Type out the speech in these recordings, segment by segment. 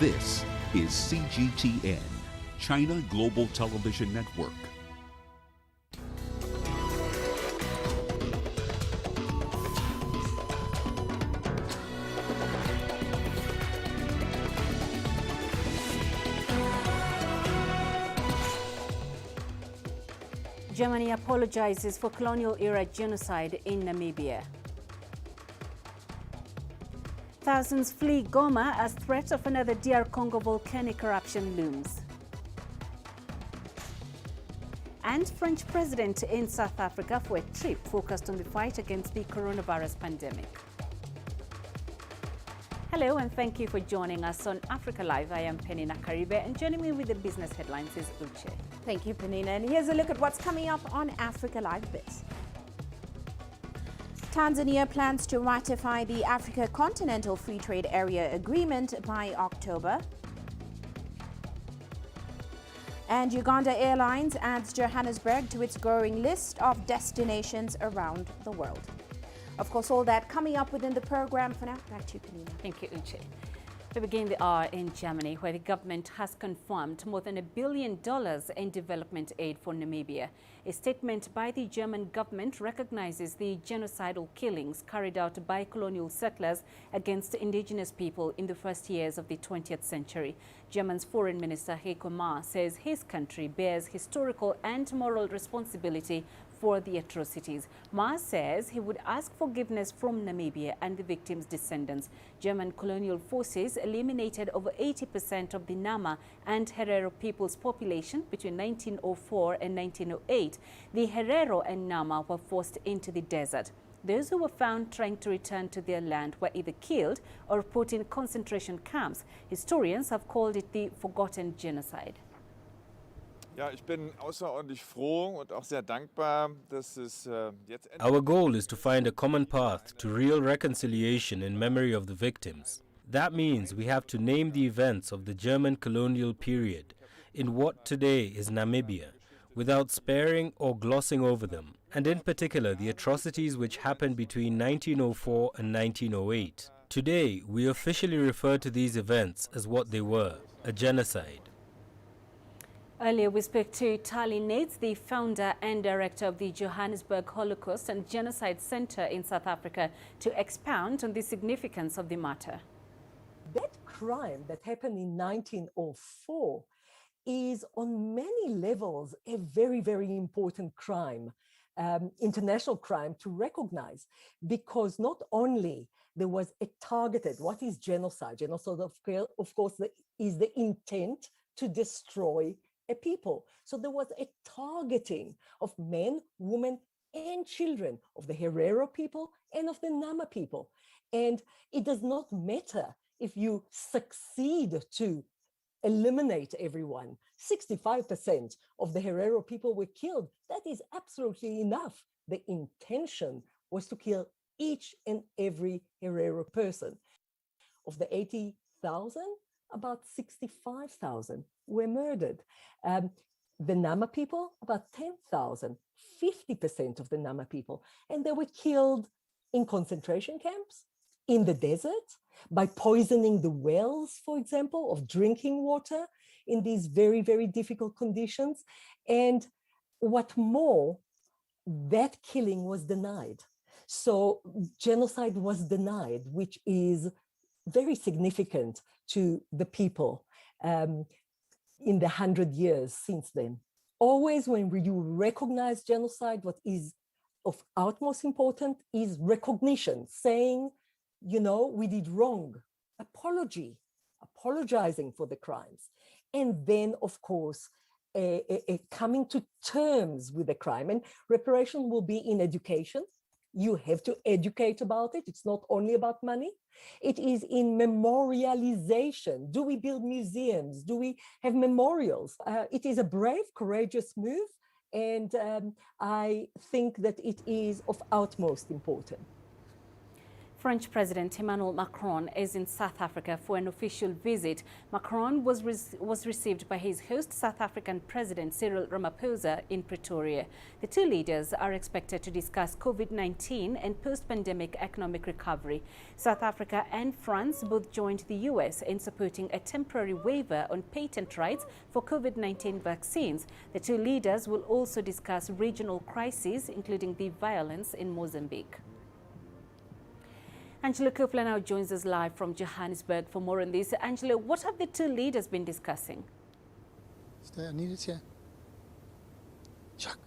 This is CGTN, China Global Television Network. Germany apologizes for colonial-era genocide in Namibia. Thousands flee Goma as threat of another DR Congo volcanic eruption looms. And French president in South Africa for a trip focused on the fight against the coronavirus pandemic. Hello and thank you for joining us on Africa Live. I am Peninah Karibe and joining me with the business headlines is Uche. Thank you, Peninah. And here's a look at what's coming up on Africa Live Bits. Tanzania plans to ratify the Africa Continental Free Trade Area Agreement by October. And Uganda Airlines adds Johannesburg to its growing list of destinations around the world. Of course, all that coming up within the program. For now, back to you, Peninah. Thank you, Uche. We begin the hour in Germany, where the government has confirmed more than $1 billion in development aid for Namibia. A statement by the German government recognizes the genocidal killings carried out by colonial settlers against indigenous people in the first years of the 20th century. German's Foreign Minister Heiko Maas says his country bears historical and moral responsibility for the atrocities. Maas says he would ask forgiveness from Namibia and the victims' descendants. German colonial forces eliminated over 80% of the Nama and Herero people's population between 1904 and 1908. The Herero and Nama were forced into the desert. Those who were found trying to return to their land were either killed or put in concentration camps. Historians have called it the forgotten genocide. Ja, ich bin außerordentlich froh und auch sehr dankbar, dass es jetzt Our goal is to find a common path to real reconciliation in memory of the victims. That means we have to name the events of the German colonial period in what today is Namibia, without sparing or glossing over them, and in particular the atrocities which happened between 1904 and 1908. Today, we officially refer to these events as what they were, a genocide. Earlier, we spoke to Tali Nates, the founder and director of the Johannesburg Holocaust and Genocide Center in South Africa, to expound on the significance of the matter. That crime that happened in 1904 is on many levels a very, very important crime, international crime to recognize, because not only there was a targeted, what is genocide? Genocide, of course, is the intent to destroy a people. So there was a targeting of men, women, and children of the Herero people and of the Nama people. And it does not matter if you succeed to eliminate everyone. 65% of the Herero people were killed. That is absolutely enough. The intention was to kill each and every Herero person. Of the 80,000, about 65,000 were murdered. The Nama people, about 10,000, 50% of the Nama people. And they were killed in concentration camps, in the desert, by poisoning the wells, for example, of drinking water in these very, very difficult conditions. And what more, that killing was denied. So genocide was denied, which is very significant to the people in the 100 years since then. Always when you recognize genocide, what is of utmost importance is recognition, saying, you know, we did wrong, apologizing for the crimes. And then, of course, coming to terms with the crime. And reparation will be in education. You have to educate about it. It's not only about money. It is in memorialization. Do we build museums? Do we have memorials? It is a brave, courageous move. And I think that it is of utmost importance. French President Emmanuel Macron is in South Africa for an official visit. Macron was received by his host, South African President Cyril Ramaphosa, in Pretoria. The two leaders are expected to discuss COVID-19 and post-pandemic economic recovery. South Africa and France both joined the US in supporting a temporary waiver on patent rights for COVID-19 vaccines. The two leaders will also discuss regional crises, including the violence in Mozambique. Angela Copeland now joins us live from Johannesburg for more on this. Angela, what have the two leaders been discussing? I need it here. Chuck.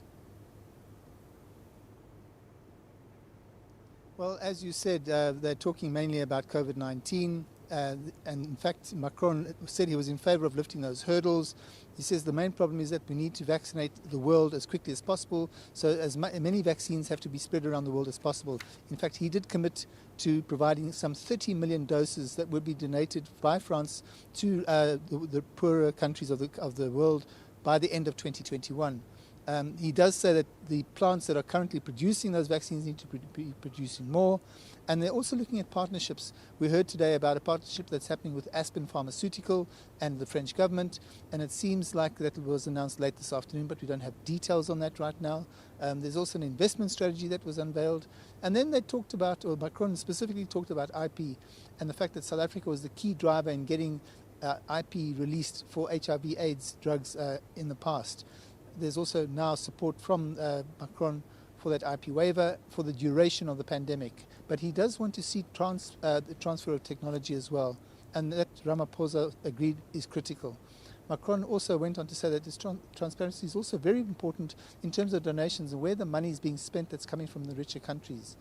Well, as you said, they're talking mainly about COVID-19. And in fact, Macron said he was in favor of lifting those hurdles. He says the main problem is that we need to vaccinate the world as quickly as possible, so as many vaccines have to be spread around the world as possible. In fact, he did commit to providing some 30 million doses that would be donated by France to the poorer countries of the world by the end of 2021. He does say that the plants that are currently producing those vaccines need to be producing more, and they're also looking at partnerships. We heard today about a partnership that's happening with Aspen Pharmaceutical and the French government, and it seems like that was announced late this afternoon, but we don't have details on that right now. There's also an investment strategy that was unveiled, and then they talked about, or Macron specifically talked about IP and the fact that South Africa was the key driver in getting IP released for HIV/AIDS drugs in the past. There's also now support from Macron for that IP waiver for the duration of the pandemic. But he does want to see the transfer of technology as well, and that Ramaphosa agreed is critical. Macron also went on to say that this transparency is also very important in terms of donations and where the money is being spent that's coming from the richer countries.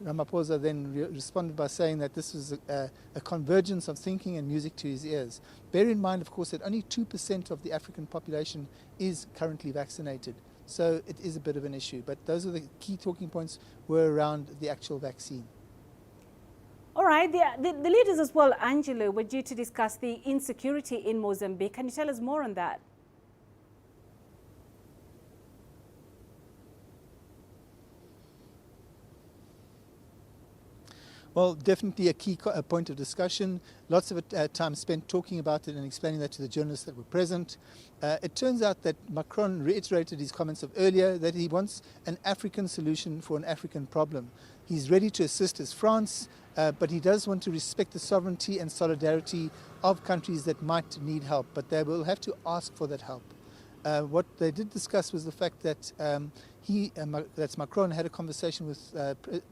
Ramaphosa then responded by saying that this was a convergence of thinking and music to his ears. Bear in mind, of course, that only 2% of the African population is currently vaccinated. So it is a bit of an issue. But those are the key talking points were around the actual vaccine. All right, the leaders as well, Angelo, were due to discuss the insecurity in Mozambique. Can you tell us more on that? Well, definitely a key point of discussion. Lots of time spent talking about it and explaining that to the journalists that were present. It turns out that Macron reiterated his comments of earlier that he wants an African solution for an African problem. He's ready to assist as France, but he does want to respect the sovereignty and solidarity of countries that might need help, but they will have to ask for that help. What they did discuss was the fact that that's Macron had a conversation with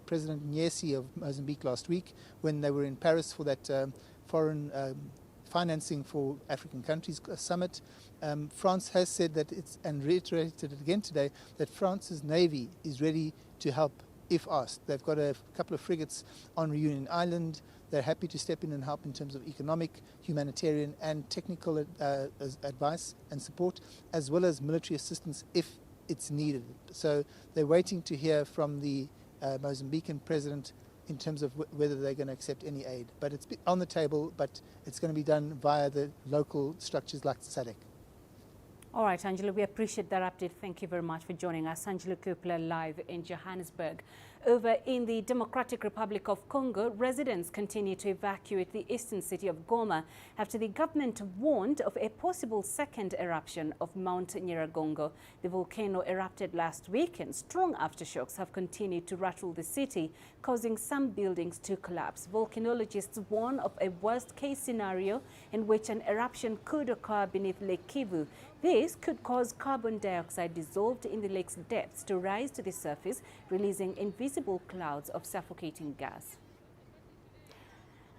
President Nyesi of Mozambique last week when they were in Paris for that foreign financing for African countries summit. France has said that and reiterated it again today, that France's Navy is ready to help if asked. They've got a couple of frigates on Reunion Island. They're happy to step in and help in terms of economic, humanitarian and technical advice and support, as well as military assistance if it's needed. So they're waiting to hear from the Mozambican president in terms of whether they're going to accept any aid. But it's on the table, but it's going to be done via the local structures like SADC. All right, Angela, we appreciate that update. Thank you very much for joining us. Angela Kupler live in Johannesburg. Over in the Democratic Republic of Congo, residents continue to evacuate the eastern city of Goma after the government warned of a possible second eruption of Mount Nyiragongo. The volcano erupted last week and strong aftershocks have continued to rattle the city, causing some buildings to collapse. Volcanologists warn of a worst-case scenario in which an eruption could occur beneath Lake Kivu. This could cause carbon dioxide dissolved in the lake's depths to rise to the surface, releasing invisible clouds of suffocating gas.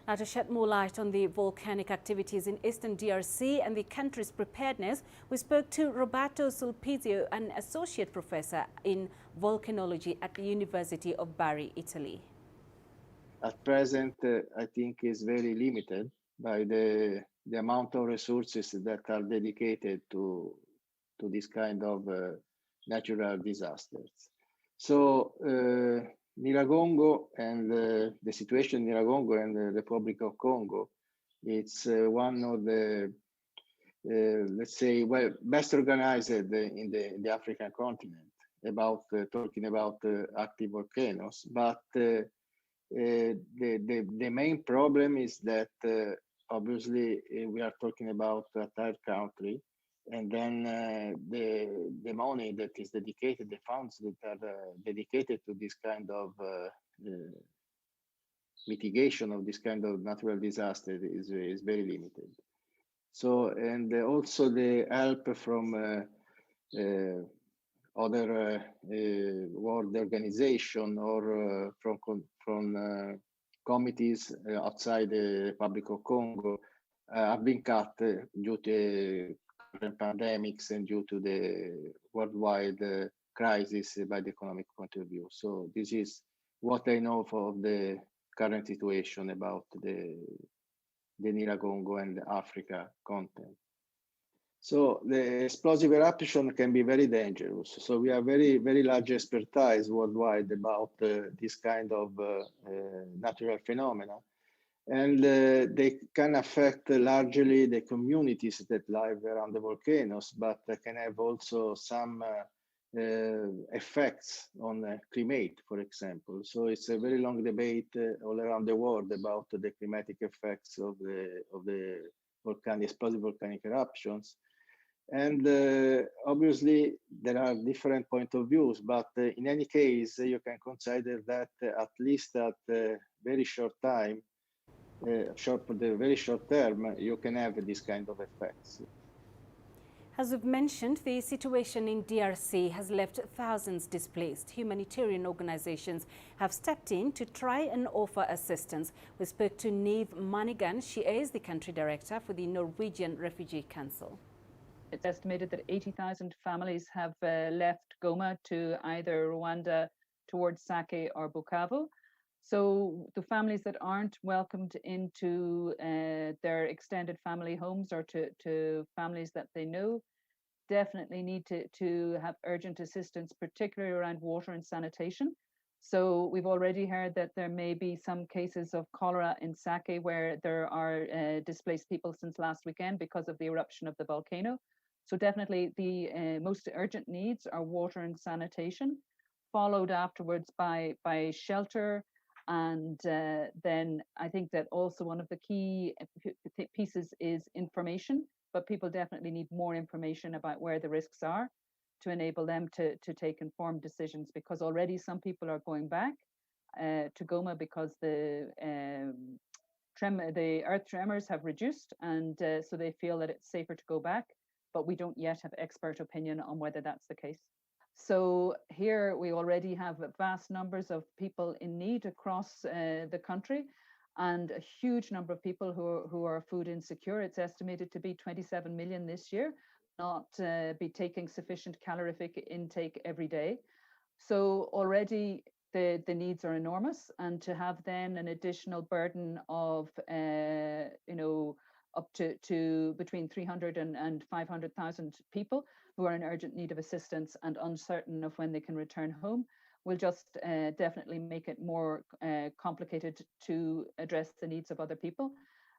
Now, to shed more light on the volcanic activities in eastern DRC and the country's preparedness, we spoke to Roberto Sulpizio, an associate professor in volcanology at the University of Bari, Italy. At present, I think is very limited by the amount of resources that are dedicated to this kind of natural disasters. So Nyiragongo and the situation in Nyiragongo and the Republic of Congo, it's one of the, let's say, well, best organized in the African continent about talking about active volcanoes. But the main problem is that obviously we are talking about a third country, and then the money that is dedicated, the funds that are dedicated to this kind of mitigation of this kind of natural disaster is very limited. So, and also the help from other world organization or from committees outside the Republic of Congo have been cut due to current pandemics and due to the worldwide crisis by the economic point of view. So this is what I know of the current situation about the Nyiragongo and Africa continent. So the explosive eruption can be very dangerous. So we have very large expertise worldwide about this kind of natural phenomena. And they can affect largely the communities that live around the volcanoes, but can have also some effects on climate, for example. So it's a very long debate all around the world about the climatic effects of the explosive volcanic eruptions. And obviously there are different point of views, but in any case, you can consider that at least at very short time, for the very short term, you can have this kind of effects. As we've mentioned, the situation in DRC has left thousands displaced. Humanitarian organizations have stepped in to try and offer assistance. We spoke to Neve Manigan. She is the country director for the Norwegian Refugee Council. It's estimated that 80,000 families have left Goma to either Rwanda towards Sake or Bukavu. So the families that aren't welcomed into their extended family homes or to families that they know definitely need to have urgent assistance, particularly around water and sanitation. So we've already heard that there may be some cases of cholera in Sake where there are displaced people since last weekend because of the eruption of the volcano. So definitely the most urgent needs are water and sanitation, followed afterwards by shelter. And then I think that also one of the key pieces is information, but people definitely need more information about where the risks are to enable them to take informed decisions, because already some people are going back to Goma because the earth tremors have reduced, and so they feel that it's safer to go back, but we don't yet have expert opinion on whether that's the case. So here we already have vast numbers of people in need across the country, and a huge number of people who are food insecure. It's estimated to be 27 million this year, not be taking sufficient calorific intake every day. So already the needs are enormous, and to have then an additional burden of up to between 300 and 500,000 people who are in urgent need of assistance and uncertain of when they can return home will just definitely make it more complicated to address the needs of other people.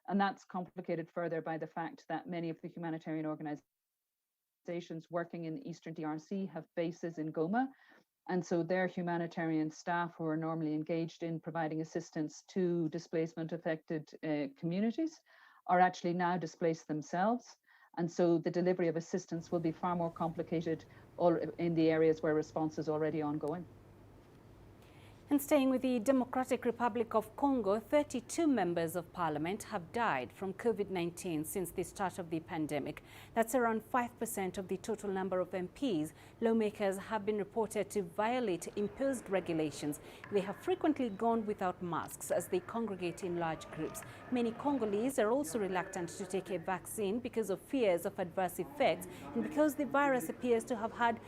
And that's complicated further by the fact that many of the humanitarian organizations working in the Eastern DRC have bases in Goma. And so their humanitarian staff who are normally engaged in providing assistance to displacement affected communities are actually now displaced themselves. And so the delivery of assistance will be far more complicated in the areas where response is already ongoing. And staying with the Democratic Republic of Congo, 32 members of parliament have died from COVID-19 since the start of the pandemic. That's around 5% of the total number of MPs. Lawmakers have been reported to violate imposed regulations. They have frequently gone without masks as they congregate in large groups. Many Congolese are also reluctant to take a vaccine because of fears of adverse effects and because the virus appears to have had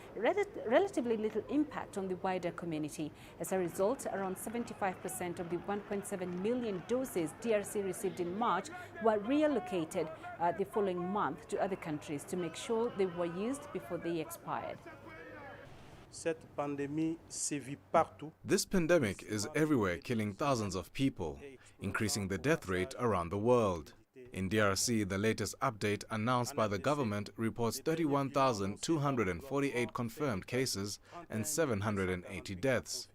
relatively little impact on the wider community. As a result, around 75% of the 1.7 million doses DRC received in March were reallocated the following month to other countries to make sure they were used before they expired. This pandemic is everywhere, killing thousands of people, increasing the death rate around the world. In DRC, the latest update announced by the government reports 31,248 confirmed cases and 780 deaths.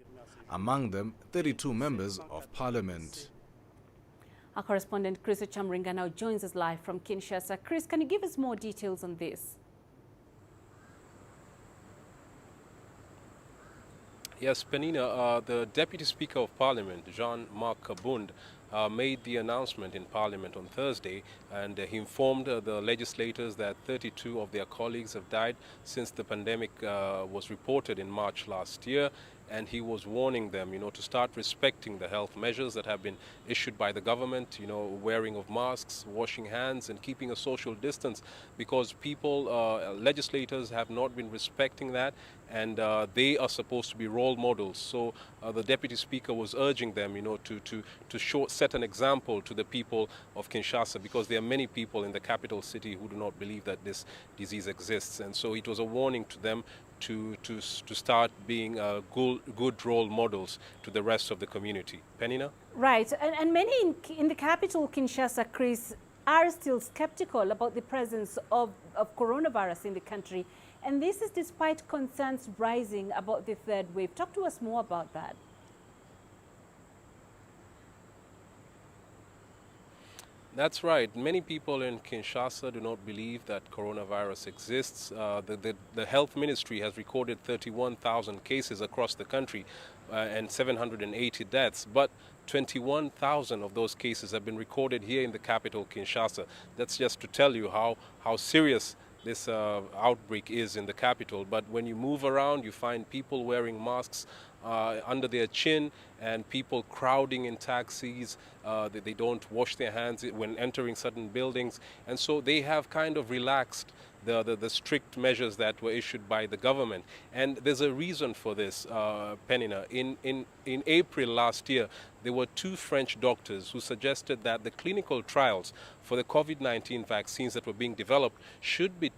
among them 32 members of parliament. Our correspondent Chris Chamringa now joins us live from Kinshasa. Chris, can you give us more details on this? Yes, Peninah, the Deputy Speaker of Parliament, Jean-Marc Kabund, made the announcement in Parliament on Thursday, and he informed the legislators that 32 of their colleagues have died since the pandemic was reported in March last year. And he was warning them, to start respecting the health measures that have been issued by the government, wearing of masks, washing hands, and keeping a social distance, because people, legislators have not been respecting that, and they are supposed to be role models. So the Deputy Speaker was urging them, to set an example to the people of Kinshasa, because there are many people in the capital city who do not believe that this disease exists. And so it was a warning to them to start being good role models to the rest of the community. Peninah? Right, and many in the capital, Kinshasa, Chris, are still skeptical about the presence of coronavirus in the country. And this is despite concerns rising about the third wave. Talk to us more about that. That's right. Many people in Kinshasa do not believe that coronavirus exists. The health ministry has recorded 31,000 cases across the country and 780 deaths, but 21,000 of those cases have been recorded here in the capital, Kinshasa. That's just to tell you how serious this outbreak is in the capital. But when you move around, you find people wearing masks under their chin, and people crowding in taxis. They don't wash their hands when entering certain buildings, and so they have kind of relaxed the strict measures that were issued by the government. And there's a reason for this, Peninah. In April last year, there were 2 French doctors who suggested that the clinical trials for the COVID-19 vaccines that were being developed should be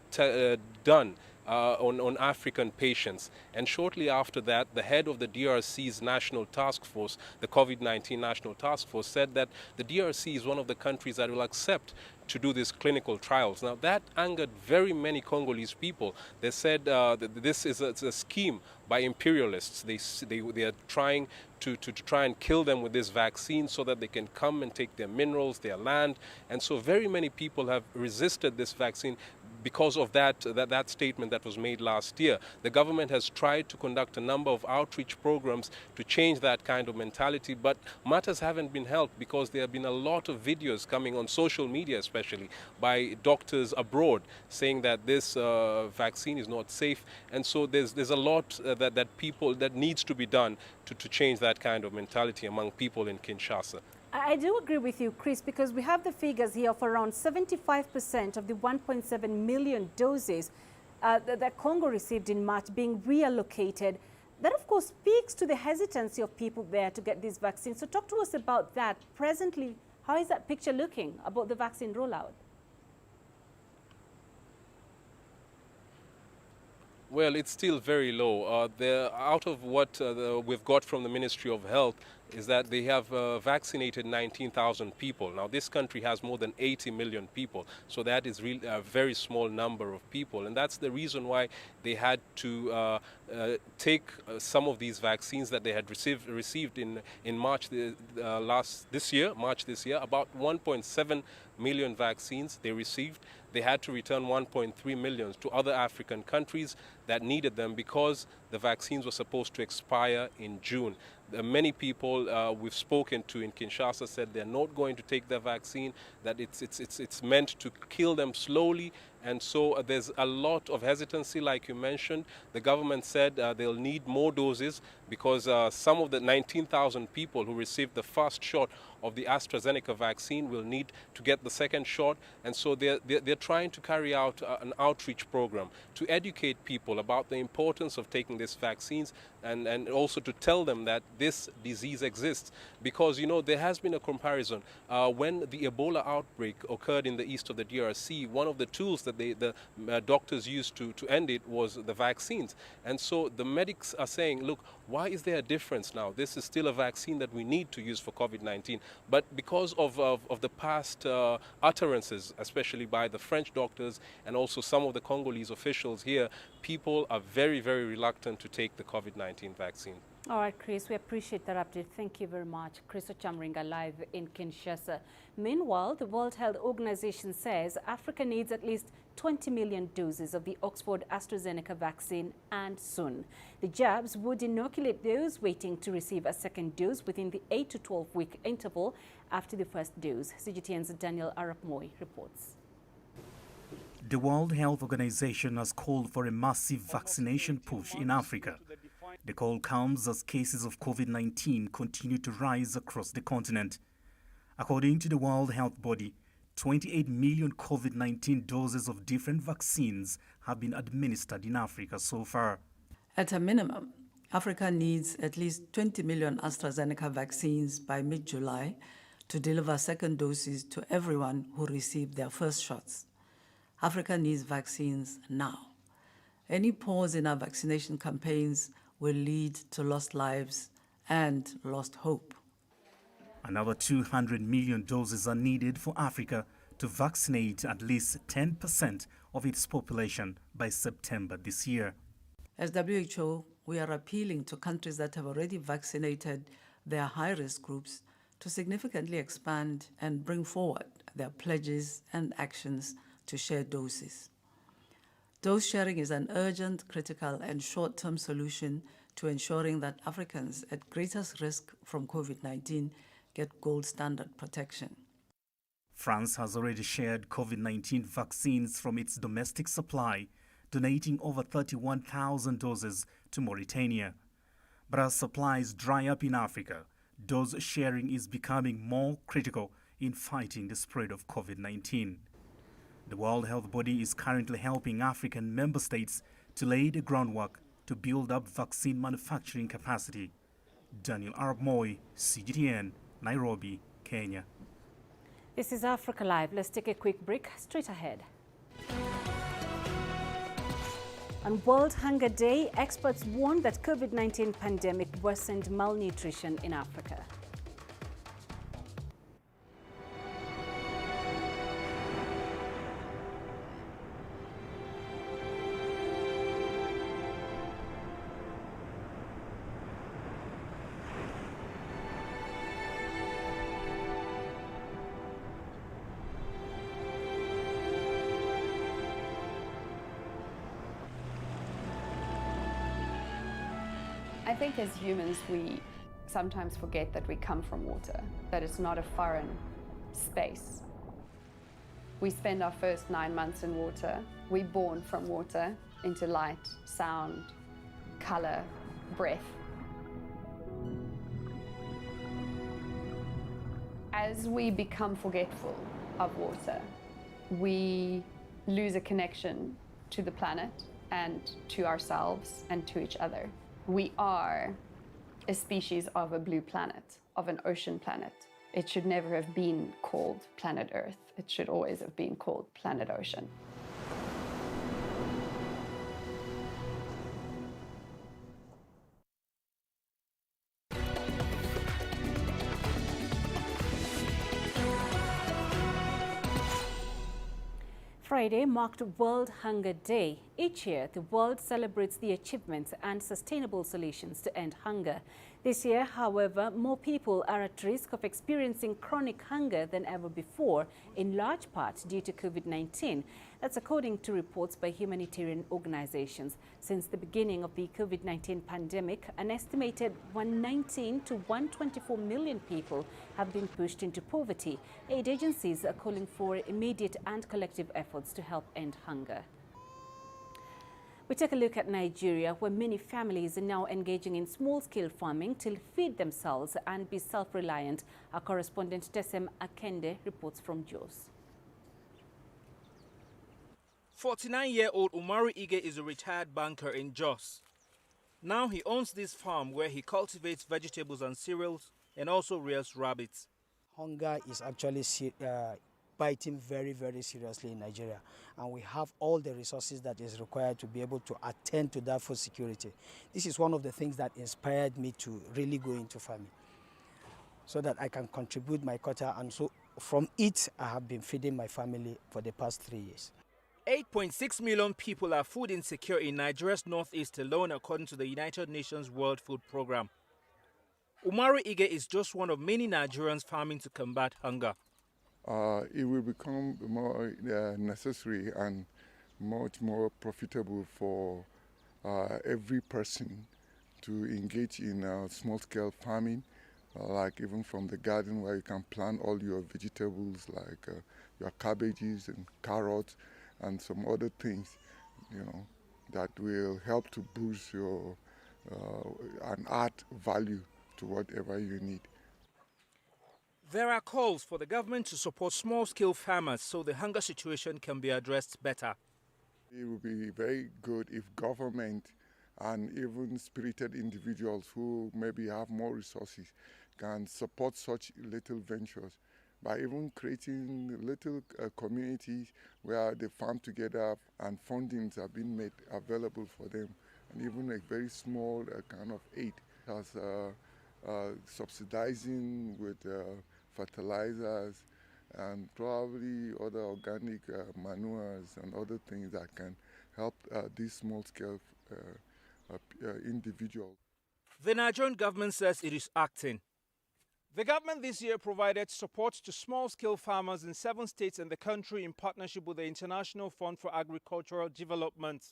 done on African patients. And shortly after that, the head of the DRC's national task force, the COVID-19 national task force, said that the DRC is one of the countries that will accept to do these clinical trials. Now, that angered very many Congolese people. They said that this is a scheme by imperialists. They are trying to try and kill them with this vaccine so that they can come and take their minerals, their land. And so very many people have resisted this vaccine because of that statement that was made last year. The government has tried to conduct a number of outreach programs to change that kind of mentality, but matters haven't been helped because there have been a lot of videos coming on social media, especially by doctors abroad, saying that this vaccine is not safe. And so there's a lot that needs to be done to change that kind of mentality among people in Kinshasa. I do agree with you, Chris, because we have the figures here of around 75% of the 1.7 million doses that Congo received in March being reallocated. That, of course, speaks to the hesitancy of people there to get these vaccines. So talk to us about that. Presently, how is that picture looking about the vaccine rollout? Well, it's still very low. Out of what we've got from the Ministry of Health is that they have vaccinated 19,000 people. Now, this country has more than 80 million people, so that is really a very small number of people. And that's the reason why they had to take some of these vaccines that they had received in March this year, about 1.7 million vaccines they received. They had to return 1.3 million to other African countries that needed them because the vaccines were supposed to expire in June. Many people we've spoken to in Kinshasa said they're not going to take the vaccine, that it's meant to kill them slowly. And so there's a lot of hesitancy, like you mentioned. The government said they'll need more doses because some of the 19,000 people who received the first shot of the AstraZeneca vaccine will need to get the second shot. And so they're trying to carry out an outreach program to educate people about the importance of taking these vaccines and also to tell them that this disease exists. Because, you know, there has been a comparison. When the Ebola outbreak occurred in the east of the DRC, one of the tools that the doctors used to end it was the vaccines. And so the medics are saying, look, why is there a difference now? This is still a vaccine that we need to use for COVID-19. But because of the past utterances, especially by the French doctors and also some of the Congolese officials here, people are very, very reluctant to take the COVID-19 vaccine. All right, Chris, we appreciate that update. Thank you very much. Chris Ochamringa live in Kinshasa. Meanwhile, the World Health Organization says Africa needs at least 20 million doses of the Oxford AstraZeneca vaccine, and soon. The jabs would inoculate those waiting to receive a second dose within the 8 to 12-week interval after the first dose. CGTN's Daniel Arap Moy reports. The World Health Organization has called for a massive vaccination push in Africa. The call comes as cases of COVID-19 continue to rise across the continent. According to the World Health Body, 28 million COVID-19 doses of different vaccines have been administered in Africa so far. At a minimum, Africa needs at least 20 million AstraZeneca vaccines by mid-July to deliver second doses to everyone who received their first shots. Africa needs vaccines now. Any pause in our vaccination campaigns will lead to lost lives and lost hope. Another 200 million doses are needed for Africa to vaccinate at least 10% of its population by September this year. As WHO, we are appealing to countries that have already vaccinated their high-risk groups to significantly expand and bring forward their pledges and actions to share doses. Dose sharing is an urgent, critical, and short-term solution to ensuring that Africans at greatest risk from COVID-19 get gold standard protection. France has already shared COVID-19 vaccines from its domestic supply, donating over 31,000 doses to Mauritania. But as supplies dry up in Africa, dose sharing is becoming more critical in fighting the spread of COVID-19. The World Health Body is currently helping African member states to lay the groundwork to build up vaccine manufacturing capacity. Daniel Arap Moy, CGTN, Nairobi, Kenya. This is Africa Live. Let's take a quick break. Straight ahead. On World Hunger Day, experts warn that COVID-19 pandemic worsened malnutrition in Africa. I think as humans, we sometimes forget that we come from water, that it's not a foreign space. We spend our first 9 months in water. We're born from water into light, sound, color, breath. As we become forgetful of water, we lose a connection to the planet and to ourselves and to each other. We are a species of a blue planet, of an ocean planet. It should never have been called planet Earth. It should always have been called planet Ocean. Friday marked World Hunger Day. Each year, the world celebrates the achievements and sustainable solutions to end hunger. This year, however, more people are at risk of experiencing chronic hunger than ever before, in large part due to COVID-19. That's according to reports by humanitarian organizations. Since the beginning of the COVID-19 pandemic, an estimated 119 to 124 million people have been pushed into poverty. Aid agencies are calling for immediate and collective efforts to help end hunger. We take a look at Nigeria, where many families are now engaging in small-scale farming to feed themselves and be self-reliant. Our correspondent Tesem Akende reports from Jos. 49-year-old Umaru Ige is a retired banker in Jos. Now he owns this farm where he cultivates vegetables and cereals and also rears rabbits. Hunger is actually biting very, very seriously in Nigeria, and we have all the resources that is required to be able to attend to that food security. This is one of the things that inspired me to really go into farming, so that I can contribute my quota, and so from it I have been feeding my family for the past 3 years. 8.6 million people are food insecure in Nigeria's northeast alone, according to the United Nations World Food Programme. Umaru Ige is just one of many Nigerians farming to combat hunger. It will become more necessary and much more profitable for every person to engage in small-scale farming, like even from the garden where you can plant all your vegetables like your cabbages and carrots and some other things, that will help to boost your and add value to whatever you need. There are calls for the government to support small-scale farmers so the hunger situation can be addressed better. It would be very good if government and even spirited individuals who maybe have more resources can support such little ventures by even creating little communities where they farm together and fundings are being made available for them, and even a very small kind of aid as subsidizing with fertilizers and probably other organic manures and other things that can help these small-scale individuals. The Nigerian government says it is acting. The government this year provided support to small-scale farmers in 7 states in the country in partnership with the International Fund for Agricultural Development.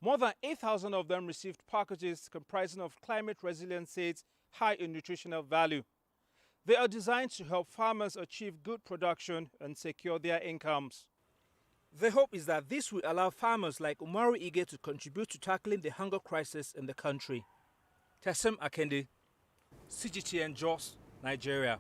More than 8,000 of them received packages comprising of climate-resilient seeds high in nutritional value. They are designed to help farmers achieve good production and secure their incomes. The hope is that this will allow farmers like Umaru Ige to contribute to tackling the hunger crisis in the country. Tessem Akende, CGTN Jos, Nigeria.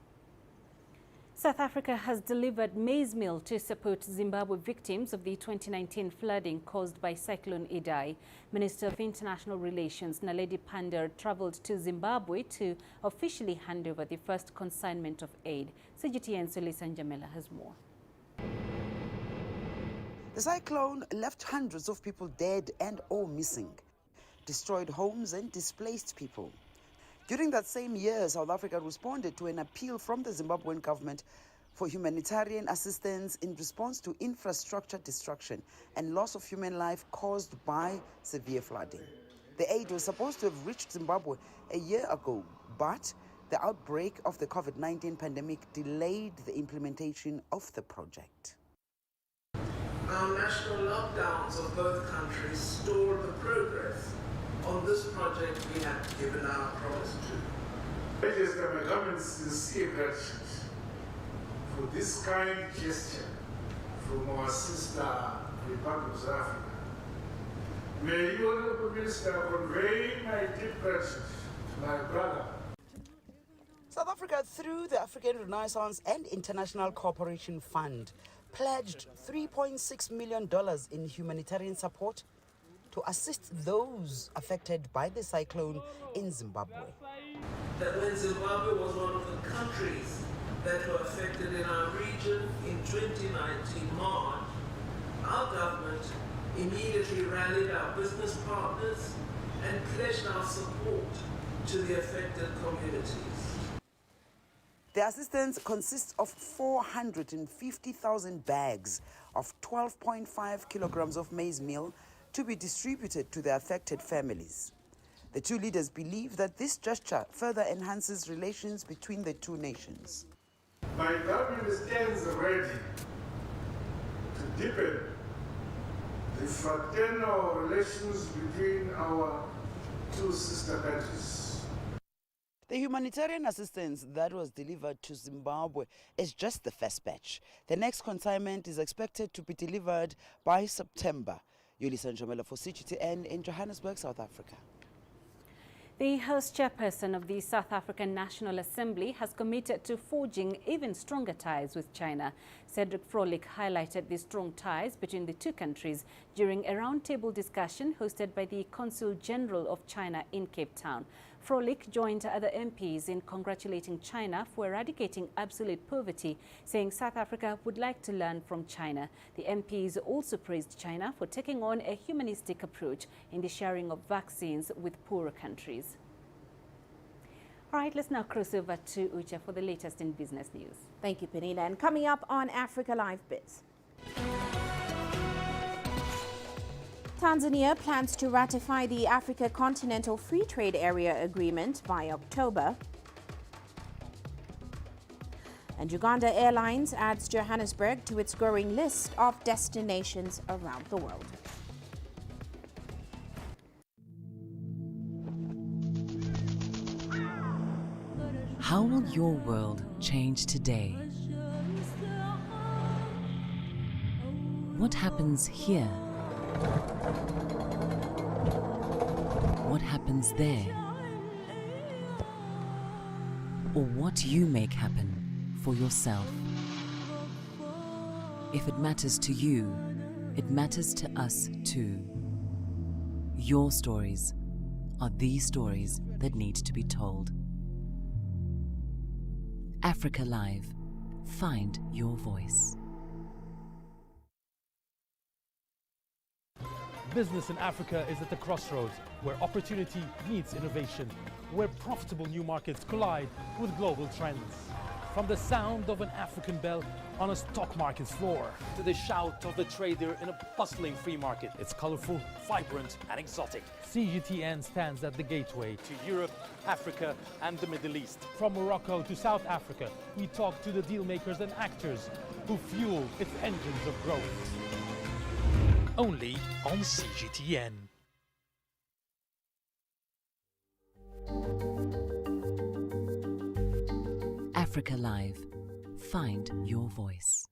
South Africa has delivered maize meal to support Zimbabwe victims of the 2019 flooding caused by Cyclone Idai. Minister of International Relations Naledi Pandor traveled to Zimbabwe to officially hand over the first consignment of aid. CGTN's Lisa Njamela has more. The cyclone left hundreds of people dead and or missing, destroyed homes and displaced people. During that same year, South Africa responded to an appeal from the Zimbabwean government for humanitarian assistance in response to infrastructure destruction and loss of human life caused by severe flooding. The aid was supposed to have reached Zimbabwe a year ago, but the outbreak of the COVID-19 pandemic delayed the implementation of the project. Our national lockdowns of both countries stalled the progress on this project we had given our promise to. I just my government's sincere gratitude for this kind gesture from our sister Republic of South Africa. May you, Honorable Minister, convey my deep gratitude to my brother. South Africa, through the African Renaissance and International Cooperation Fund, pledged $3.6 million in humanitarian support to assist those affected by the cyclone in Zimbabwe. That when Zimbabwe was one of the countries that were affected in our region in 2019 March, our government immediately rallied our business partners and pledged our support to the affected communities. The assistance consists of 450,000 bags of 12.5 kilograms of maize meal to be distributed to the affected families. The two leaders believe that this gesture further enhances relations between the two nations. My government stands ready to deepen the fraternal relations between our two sister countries. The humanitarian assistance that was delivered to Zimbabwe is just the first batch. The next consignment is expected to be delivered by September. Yulisa Njomela for CGTN in Johannesburg, South Africa. The host chairperson of the South African National Assembly has committed to forging even stronger ties with China. Cedric Froelich highlighted the strong ties between the two countries during a roundtable discussion hosted by the Consul General of China in Cape Town. Froelich joined other MPs in congratulating China for eradicating absolute poverty, saying South Africa would like to learn from China. The MPs also praised China for taking on a humanistic approach in the sharing of vaccines with poorer countries. All right, let's now cross over to Ucha for the latest in business news. Thank you, Peninah. And coming up on Africa Live Biz. Tanzania plans to ratify the Africa Continental Free Trade Area Agreement by October. And Uganda Airlines adds Johannesburg to its growing list of destinations around the world. How will your world change today? What happens here? What happens there? Or what you make happen for yourself. If it matters to you, it matters to us too. Your stories are the stories that need to be told. Africa Live. Find your voice. Business in Africa is at the crossroads, where opportunity meets innovation, where profitable new markets collide with global trends. From the sound of an African bell on a stock market's floor, to the shout of the trader in a bustling free market. It's colorful, vibrant, and exotic. CGTN stands at the gateway to Europe, Africa, and the Middle East. From Morocco to South Africa, we talk to the deal makers and actors who fuel its engines of growth. Only on CGTN. Africa Live. Find your voice.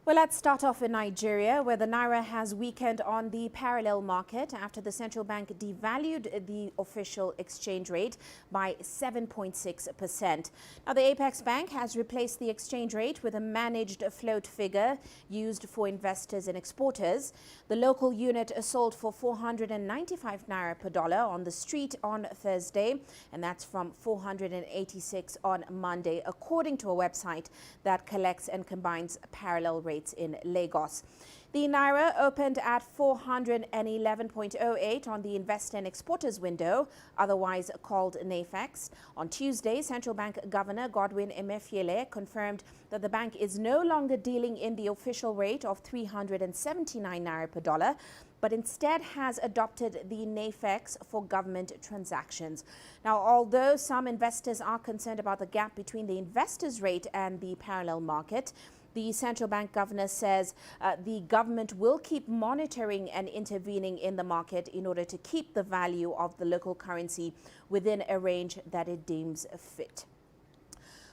Well, let's start off in Nigeria, where the Naira has weakened on the parallel market after the central bank devalued the official exchange rate by 7.6%. Now, the Apex Bank has replaced the exchange rate with a managed float figure used for investors and exporters. The local unit sold for 495 Naira per dollar on the street on Thursday, and that's from 486 on Monday, according to a website that collects and combines parallel rates in Lagos. The Naira opened at 411.08 on the Investor and Exporters window, otherwise called NAFEX. On Tuesday, Central Bank Governor Godwin Emefiele confirmed that the bank is no longer dealing in the official rate of 379 Naira per dollar, but instead has adopted the NAFEX for government transactions. Now, although some investors are concerned about the gap between the investor's rate and the parallel market, the central bank governor says the government will keep monitoring and intervening in the market in order to keep the value of the local currency within a range that it deems fit.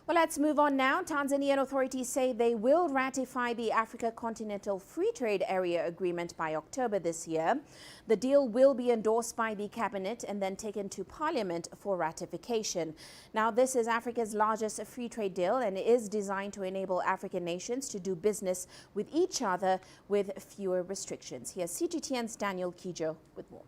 Well, let's move on now. Tanzanian authorities say they will ratify the Africa Continental Free Trade Area Agreement by October this year. The deal will be endorsed by the cabinet and then taken to parliament for ratification. Now, this is Africa's largest free trade deal and is designed to enable African nations to do business with each other with fewer restrictions. Here's CGTN's Daniel Kijo with more.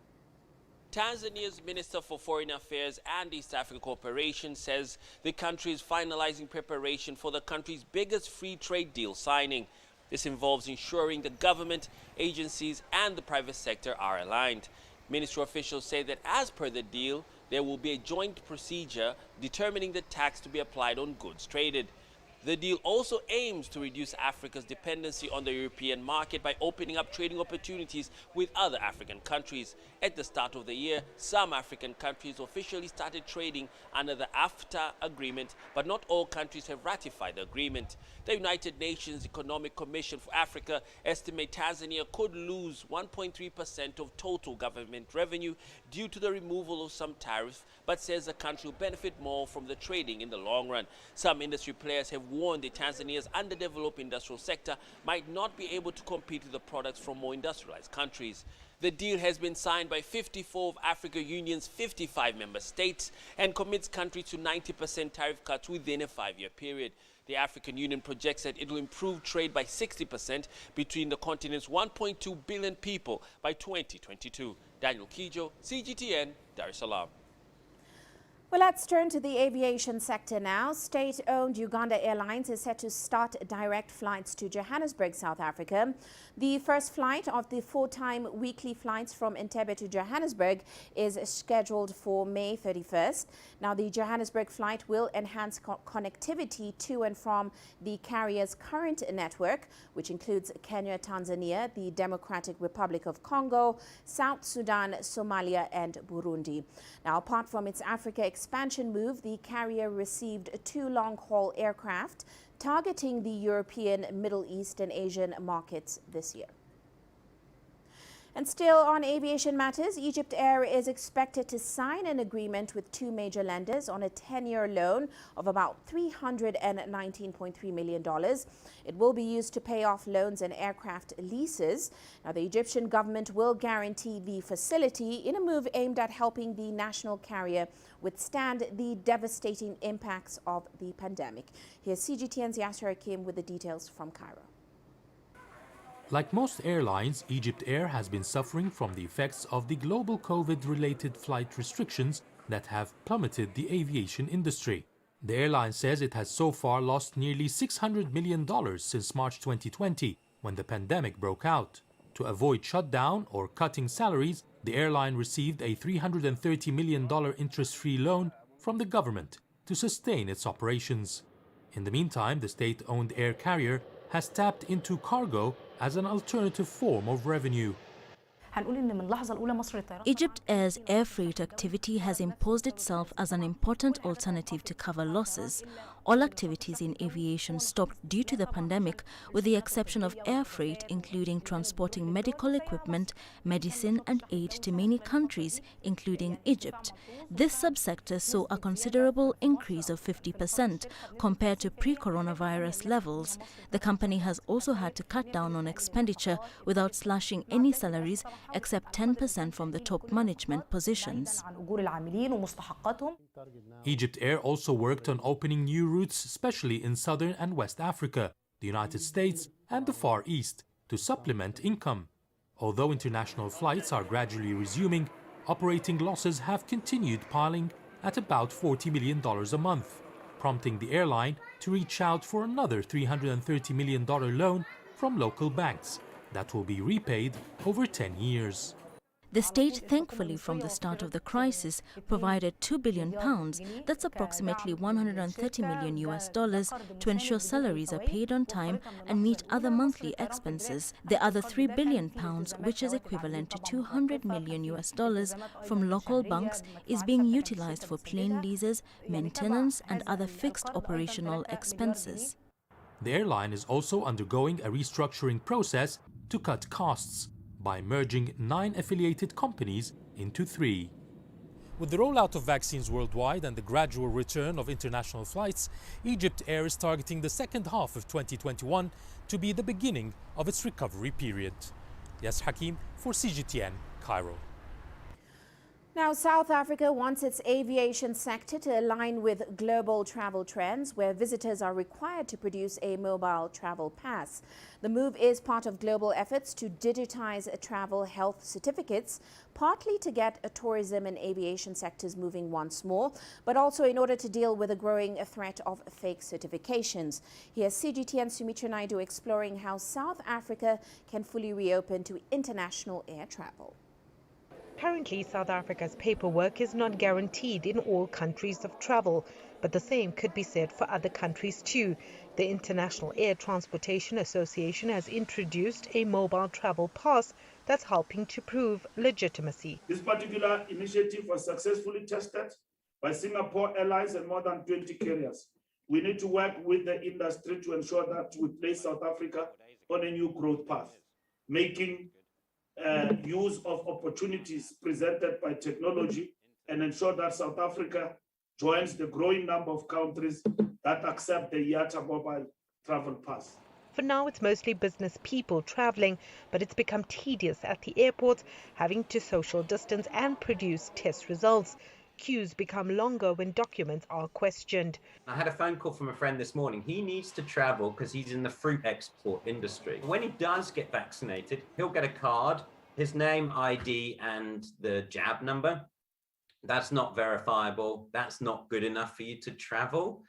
Tanzania's Minister for Foreign Affairs and East African Cooperation says the country is finalizing preparation for the country's biggest free trade deal signing. This involves ensuring the government, agencies, and the private sector are aligned. Ministry officials say that as per the deal, there will be a joint procedure determining the tax to be applied on goods traded. The deal also aims to reduce Africa's dependency on the European market by opening up trading opportunities with other African countries. At the start of the year, some African countries officially started trading under the AfCFTA agreement, but not all countries have ratified the agreement. The United Nations Economic Commission for Africa estimates Tanzania could lose 1.3% of total government revenue due to the removal of some tariffs, but says the country will benefit more from the trading in the long run. Some industry players have warned that Tanzania's underdeveloped industrial sector might not be able to compete with the products from more industrialized countries. The deal has been signed by 54 of Africa Union's 55 member states and commits countries to 90% tariff cuts within a 5-year period. The African Union projects that it will improve trade by 60% between the continent's 1.2 billion people by 2022. Daniel Kijo, CGTN, Dar es Salaam. Well, let's turn to the aviation sector now. State-owned Uganda Airlines is set to start direct flights to Johannesburg, South Africa. The first flight of the 4-time weekly flights from Entebbe to Johannesburg is scheduled for May 31st. Now, the Johannesburg flight will enhance connectivity to and from the carrier's current network, which includes Kenya, Tanzania, the Democratic Republic of Congo, South Sudan, Somalia, and Burundi. Now, apart from its Africa expansion move, the carrier received 2 long-haul aircraft targeting the European, Middle East, and Asian markets this year. And still on aviation matters, Egypt Air is expected to sign an agreement with 2 major lenders on a 10-year loan of about $319.3 million. It will be used to pay off loans and aircraft leases. Now, the Egyptian government will guarantee the facility in a move aimed at helping the national carrier withstand the devastating impacts of the pandemic. Here's CGTN's Yasser Hakim with the details from Cairo. Like most airlines, Egypt Air has been suffering from the effects of the global COVID-related flight restrictions that have plummeted the aviation industry. The airline says it has so far lost nearly $600 million since March 2020, when the pandemic broke out. To avoid shutdown or cutting salaries, the airline received a $330 million interest-free loan from the government to sustain its operations. In the meantime, the state-owned air carrier has tapped into cargo as an alternative form of revenue. Egypt Air's air freight activity has imposed itself as an important alternative to cover losses. All activities in aviation stopped due to the pandemic, with the exception of air freight, including transporting medical equipment, medicine and aid to many countries, including Egypt. This subsector saw a considerable increase of 50% compared to pre-coronavirus levels. The company has also had to cut down on expenditure without slashing any salaries, except 10% from the top management positions. Egypt Air also worked on opening new routes, especially in Southern and West Africa, the United States and the Far East, to supplement income. Although international flights are gradually resuming, operating losses have continued piling at about $40 million a month, prompting the airline to reach out for another $330 million loan from local banks that will be repaid over 10 years. The state, thankfully, from the start of the crisis, provided £2 billion, that's approximately $130 million, to ensure salaries are paid on time and meet other monthly expenses. The other £3 billion, which is equivalent to $200 million from local banks, is being utilized for plane leases, maintenance and other fixed operational expenses. The airline is also undergoing a restructuring process to cut costs by merging 9 affiliated companies into 3. With the rollout of vaccines worldwide and the gradual return of international flights, Egypt Air is targeting the second half of 2021 to be the beginning of its recovery period. Yasser Hakim for CGTN, Cairo. Now, South Africa wants its aviation sector to align with global travel trends, where visitors are required to produce a mobile travel pass. The move is part of global efforts to digitize travel health certificates, partly to get tourism and aviation sectors moving once more, but also in order to deal with a growing threat of fake certifications. Here's CGTN Sumitra Naidu exploring how South Africa can fully reopen to international air travel. Currently, South Africa's paperwork is not guaranteed in all countries of travel, but the same could be said for other countries too. The International Air Transportation Association has introduced a mobile travel pass that's helping to prove legitimacy. This particular initiative was successfully tested by Singapore Airlines and more than 20 carriers. We need to work with the industry to ensure that we place South Africa on a new growth path, making use of opportunities presented by technology and ensure that South Africa joins the growing number of countries that accept the IATA mobile travel pass. For now, it's mostly business people traveling, but it's become tedious at the airports, having to social distance and produce test results. Queues become longer when documents are questioned. I had a phone call from a friend this morning. He needs to travel because he's in the fruit export industry. When he does get vaccinated, he'll get a card, his name, ID, and the jab number. That's not verifiable. That's not good enough for you to travel.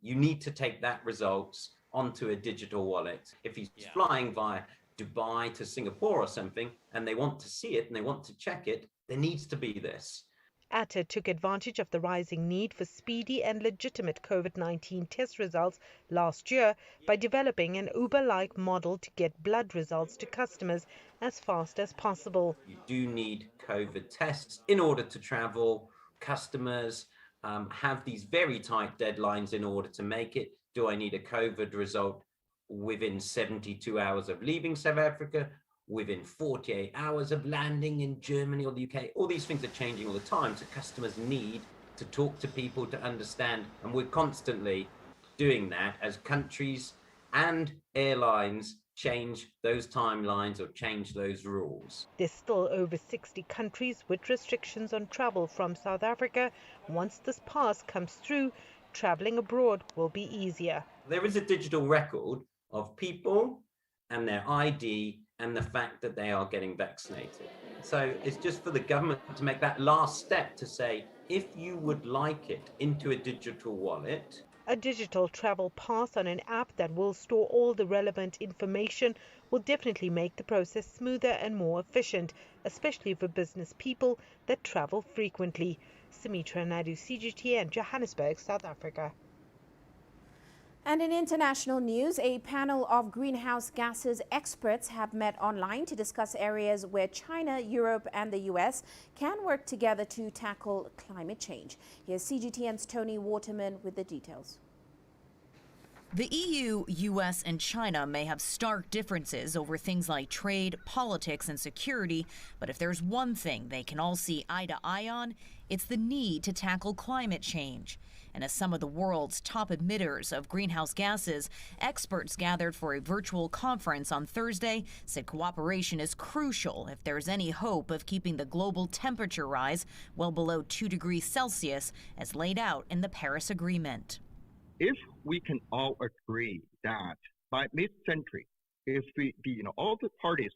You need to take that results onto a digital wallet. If he's flying via Dubai to Singapore or something, and they want to see it and they want to check it, there needs to be this. ATA took advantage of the rising need for speedy and legitimate COVID-19 test results last year by developing an Uber-like model to get blood results to customers as fast as possible. You do need COVID tests in order to travel. Customers have these very tight deadlines in order to make it. Do I need a COVID result within 72 hours of leaving South Africa? Within 48 hours of landing in Germany or the UK? All these things are changing all the time, so customers need to talk to people to understand, and we're constantly doing that as countries and airlines change those timelines or change those rules. There's still over 60 countries with restrictions on travel from South Africa. Once this pass comes through, traveling abroad will be easier. There is a digital record of people and their ID and the fact that they are getting vaccinated. So it's just for the government to make that last step to say, if you would like it into a digital wallet. A digital travel pass on an app that will store all the relevant information will definitely make the process smoother and more efficient, especially for business people that travel frequently. Sumitra Naidu, CGTN, Johannesburg, South Africa. And in international news, a panel of greenhouse gases experts have met online to discuss areas where China, Europe and the US can work together to tackle climate change. Here's CGTN's Tony Waterman with the details. The EU, US and China may have stark differences over things like trade, politics and security, but if there's one thing they can all see eye to eye on, it's the need to tackle climate change. And as some of the world's top emitters of greenhouse gases, experts gathered for a virtual conference on Thursday said cooperation is crucial if there's any hope of keeping the global temperature rise well below 2 degrees Celsius as laid out in the Paris Agreement. If we can all agree that by mid-century, if all the parties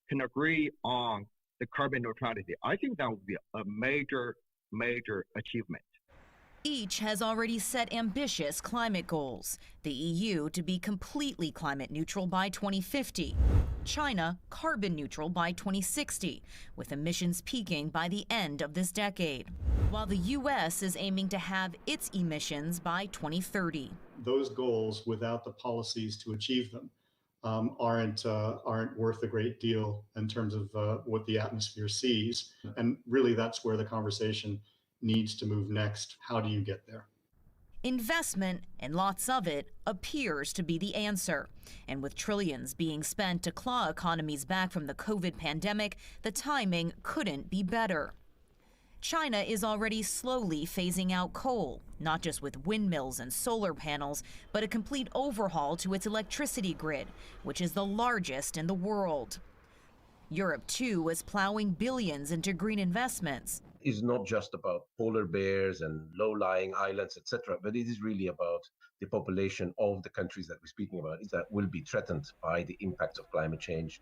can agree on the carbon neutrality, I think that would be a major achievement. Each has already set ambitious climate goals. The EU to be completely climate neutral by 2050. China carbon neutral by 2060, with emissions peaking by the end of this decade. While the US is aiming to have its emissions by 2030. Those goals, without the policies to achieve them, aren't worth a great deal in terms of what the atmosphere sees. And really, that's where the conversation needs to move next. How do you get there? Investment, and lots of it, appears to be the answer. And with trillions being spent to claw economies back from the COVID pandemic, the timing couldn't be better. China is already slowly phasing out coal, not just with windmills and solar panels, but a complete overhaul to its electricity grid, which is the largest in the world. Europe, too, is plowing billions into green investments. It's not just about polar bears and low-lying islands, etc., but it is really about the population of the countries that we're speaking about that will be threatened by the impact of climate change,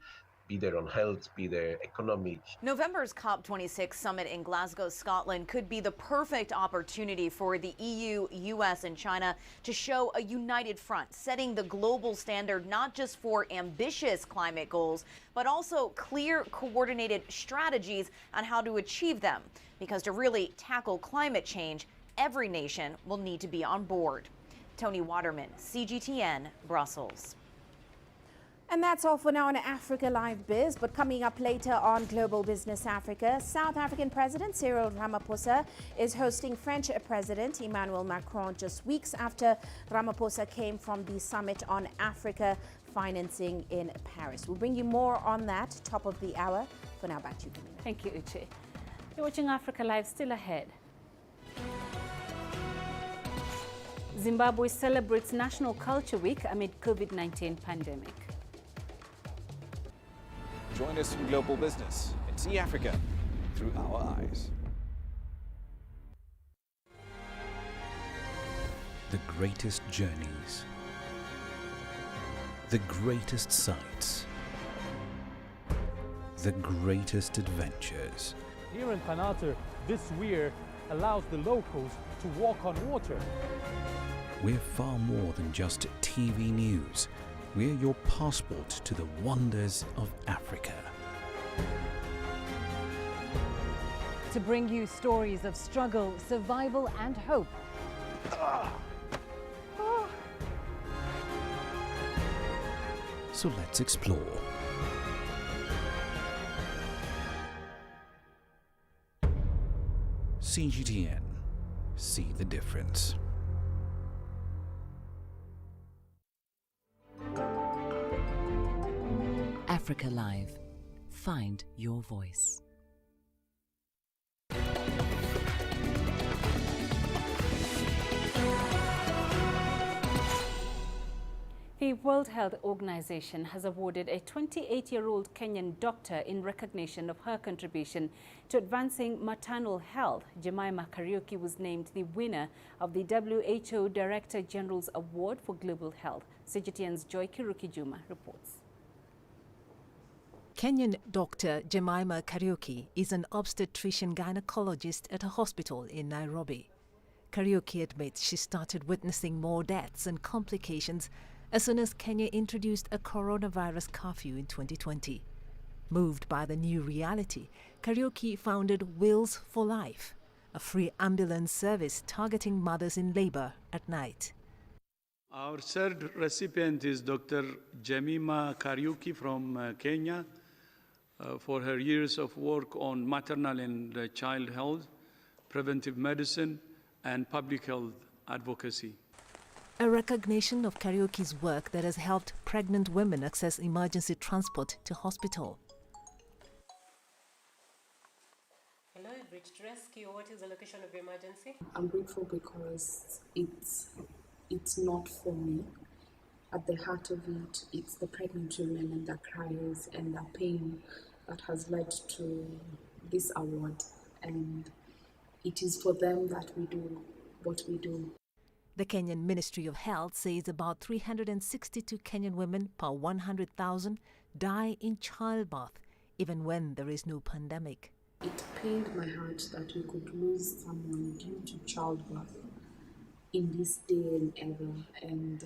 be there on health, be there economic. November's COP26 summit in Glasgow, Scotland could be the perfect opportunity for the EU, US and China to show a united front, setting the global standard not just for ambitious climate goals, but also clear, coordinated strategies on how to achieve them. Because to really tackle climate change, every nation will need to be on board. Tony Waterman, CGTN, Brussels. And that's all for now on Africa Live Biz. But coming up later on Global Business Africa, South African President Cyril Ramaphosa is hosting French President Emmanuel Macron just weeks after Ramaphosa came from the Summit on Africa Financing in Paris. We'll bring you more on that top of the hour. For now, back to you, Peninah. Thank you, Uche. You're watching Africa Live, still ahead. Zimbabwe celebrates National Culture Week amid COVID-19 pandemic. Join us in Global Business and see Africa through our eyes. The greatest journeys, the greatest sights, the greatest adventures. Here in Peninah, This weir allows the locals to walk on water. We're far more than just TV news. We're your passport to the wonders of Africa. To bring you stories of struggle, survival and hope. So let's explore. CGTN. See the difference. Africa Live. Find your voice. The World Health Organization has awarded a 28-year-old Kenyan doctor in recognition of her contribution to advancing maternal health. Peninah Karibe was named the winner of the WHO Director General's Award for Global Health. CGTN's Joy Kirukijuma reports. Kenyan doctor Peninah Karibe is an obstetrician gynecologist at a hospital in Nairobi. Karibe admits she started witnessing more deaths and complications as soon as Kenya introduced a coronavirus curfew in 2020. Moved by the new reality, Karibe founded Wheels for Life, a free ambulance service targeting mothers in labor at night. Our third recipient is Dr. Peninah Karibe from Kenya for her years of work on maternal and child health, preventive medicine, and public health advocacy. A recognition of Karibe's work that has helped pregnant women access emergency transport to hospital. Hello, you've reached rescue. What is the location of your emergency? I'm grateful because it's not for me. At the heart of it, it's the pregnant women and their cries and their pain that has led to this award. And it is for them that we do what we do. The Kenyan Ministry of Health says about 362 Kenyan women per 100,000 die in childbirth, even when there is no pandemic. It pained my heart that we could lose someone due to childbirth in this day and era, and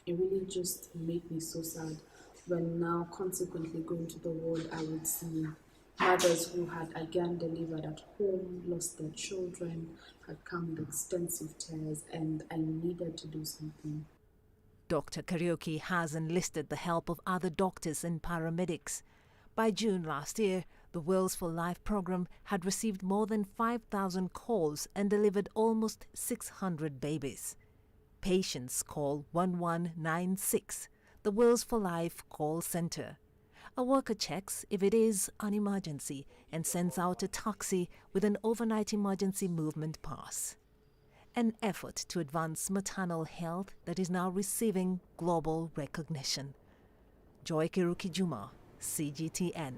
it really just made me so sad when now consequently going to the ward I would see mothers who had again delivered at home, lost their children, had come with extensive tears, and I needed to do something. Dr. Karibe has enlisted the help of other doctors and paramedics. By June last year, the Wheels for Life program had received more than 5,000 calls and delivered almost 600 babies. Patients call 1196, the Wheels for Life call center. A worker checks if it is an emergency and sends out a taxi with an overnight emergency movement pass. An effort to advance maternal health that is now receiving global recognition. Joy Kirukijuma, CGTN.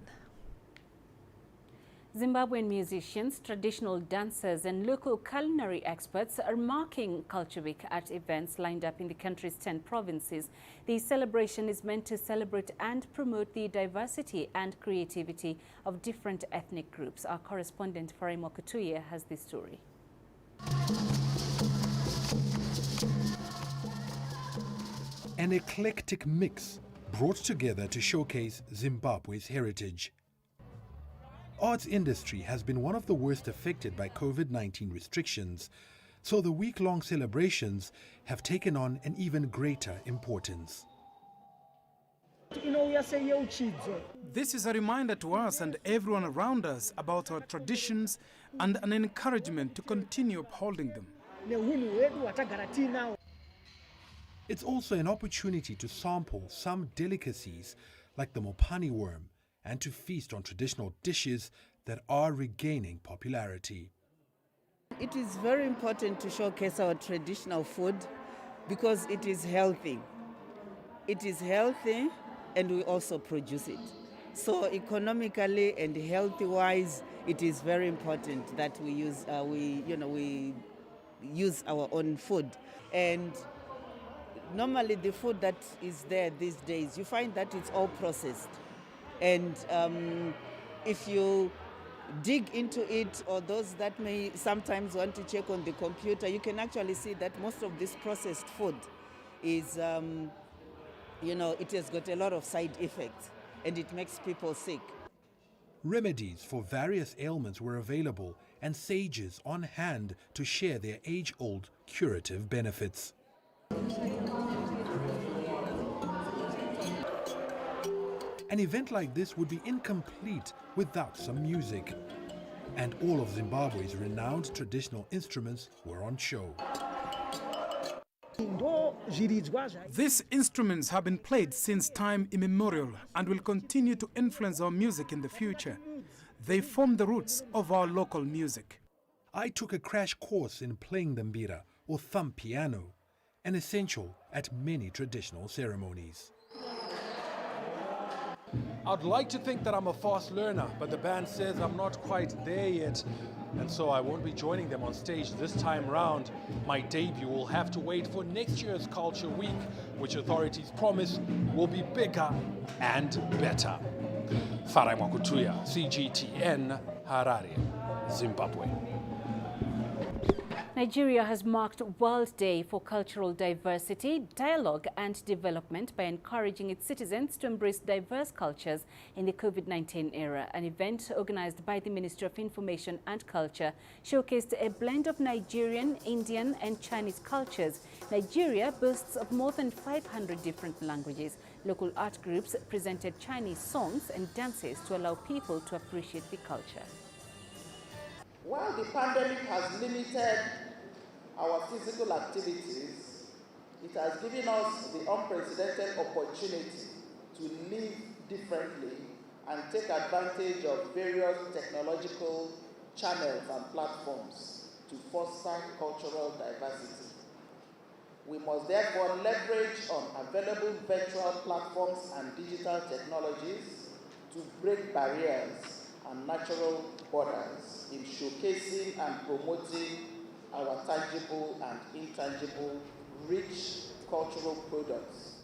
Zimbabwean musicians, traditional dancers and local culinary experts are marking Culture Week at events lined up in the country's 10 provinces. The celebration is meant to celebrate and promote the diversity and creativity of different ethnic groups. Our correspondent Farimo Kutuye has this story. An eclectic mix brought together to showcase Zimbabwe's heritage. Arts industry has been one of the worst affected by COVID-19 restrictions, so the week-long celebrations have taken on an even greater importance. This is a reminder to us and everyone around us about our traditions and an encouragement to continue upholding them. It's also an opportunity to sample some delicacies like the mopani worm and to feast on traditional dishes that are regaining popularity. It is very important to showcase our traditional food because it is healthy. It is healthy and we also produce it. So economically and healthy-wise, it is very important that we use our own food. And normally the food that is there these days, you find that it's all processed. And if you dig into it, or those that may sometimes want to check on the computer, you can actually see that most of this processed food is, it has got a lot of side effects and it makes people sick. Remedies for various ailments were available and sages on hand to share their age-old curative benefits. An event like this would be incomplete without some music. And all of Zimbabwe's renowned traditional instruments were on show. These instruments have been played since time immemorial and will continue to influence our music in the future. They form the roots of our local music. I took a crash course in playing the mbira, or thumb piano, an essential at many traditional ceremonies. I'd like to think that I'm a fast learner, but the band says I'm not quite there yet, and so I won't be joining them on stage this time round. My debut will have to wait for next year's Culture Week, which authorities promise will be bigger and better. Farai Mwakutuya, CGTN, Harare, Zimbabwe. Nigeria has marked World Day for Cultural Diversity, Dialogue and Development by encouraging its citizens to embrace diverse cultures in the COVID-19 era. An event organized by the Ministry of Information and Culture showcased a blend of Nigerian, Indian and Chinese cultures. Nigeria boasts of more than 500 different languages. Local art groups presented Chinese songs and dances to allow people to appreciate the culture. While the pandemic has limited our physical activities, it has given us the unprecedented opportunity to live differently and take advantage of various technological channels and platforms to foster cultural diversity. We must therefore leverage on available virtual platforms and digital technologies to break barriers and natural borders in showcasing and promoting our tangible and intangible rich cultural products